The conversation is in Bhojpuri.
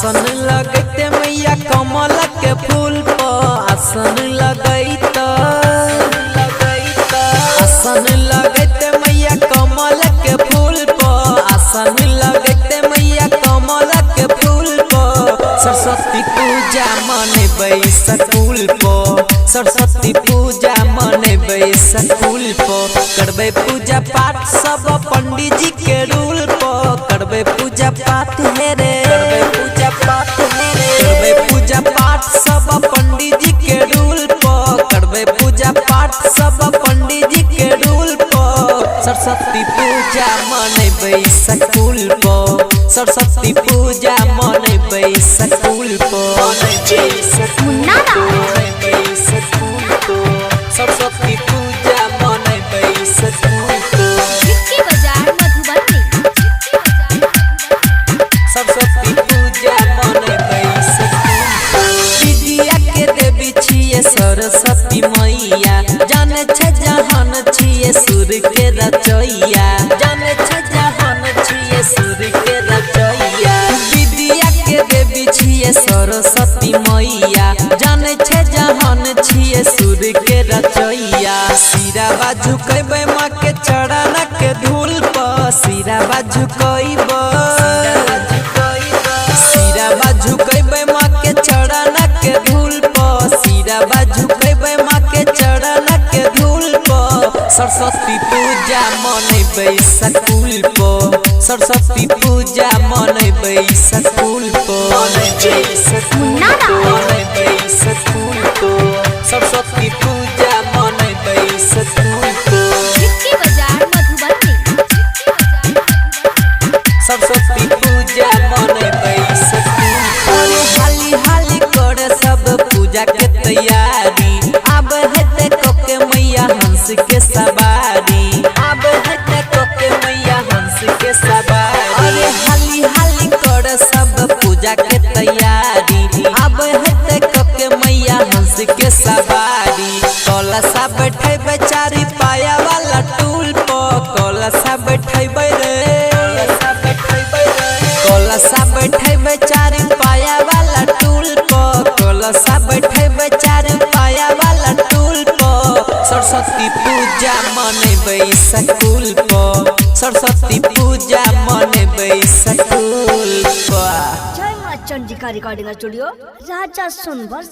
आसन लगते मैया कमल के फूल पर आसन लगैत आसन लगते मैया कमल के फूल पर आसन लगते मैया कमल के फूल पर सरस्वती पूजा मनेबै स्कूल पर सरस्वती पूजा मनेबै स्कूल पर करबै पूजा पाठ सब पंडित जी के रूल पर करबै पूजा पाठ हे रे करबै पूजा पाठ हे रे करबै पूजा पाठ सब पंडित जी के रूल पर करबै पूजा पाठ सब पंडित जी के रूल पर सरस्वती पूजा मनेबै स्कूल पर सरस्वती पूजा मनेबै स्कूल पर सरस्वती पूजा मनेबै स्कूल सरस्वती पूजा मनेबै विद्या के देवी छियै सरस्वती मैया जाने छै जहान छियै सूर्य के रचैया जाने छै जहान छियै सूर्य के रचैया विद्या के देवी छियै सरस्वती मैया जाने छै जहान छियै सूर्य के रचैया सिरावा झुकैबै माँ के चरण के धूल पर सिरावा झुकैबै सिरावा झुकैबै माँ के चरण के धूल पर सिरावा झुकैबै माँ के चरण के धूल पर सरस्वती पूजा मनेबै स्कूल पर सरस्वती पूजा मनेबै स्कूल पर मनेबै स्कूल पर सरस्वती पूजा मनेबै स्कूल सरस्वती पूजा मनेबै अरे हाली हाली कर सब पूजा के तैयारी अब हेते कोके मैया हंस के सवारी अब हेते कोके मैया हंस के सवारी अरे हाली हाली कर सब पूजा के तैयारी अब हेते कोके मैया हंस के सवारी कलशा बैठे बेचारी पाया वाला टूल पर कलशा बैठे रे कलशा बैठे बेचारी पाया वाला टूल पर कलशा बैठे बेचारी पाया वाला टूल पर सरस्वती पूजा मनेबै स्कूल पर सरस्वती पूजा मनेबै स्कूल पर। जय मां चंडिका रिकॉर्डिंग स्टूडियो राजा सोनभर।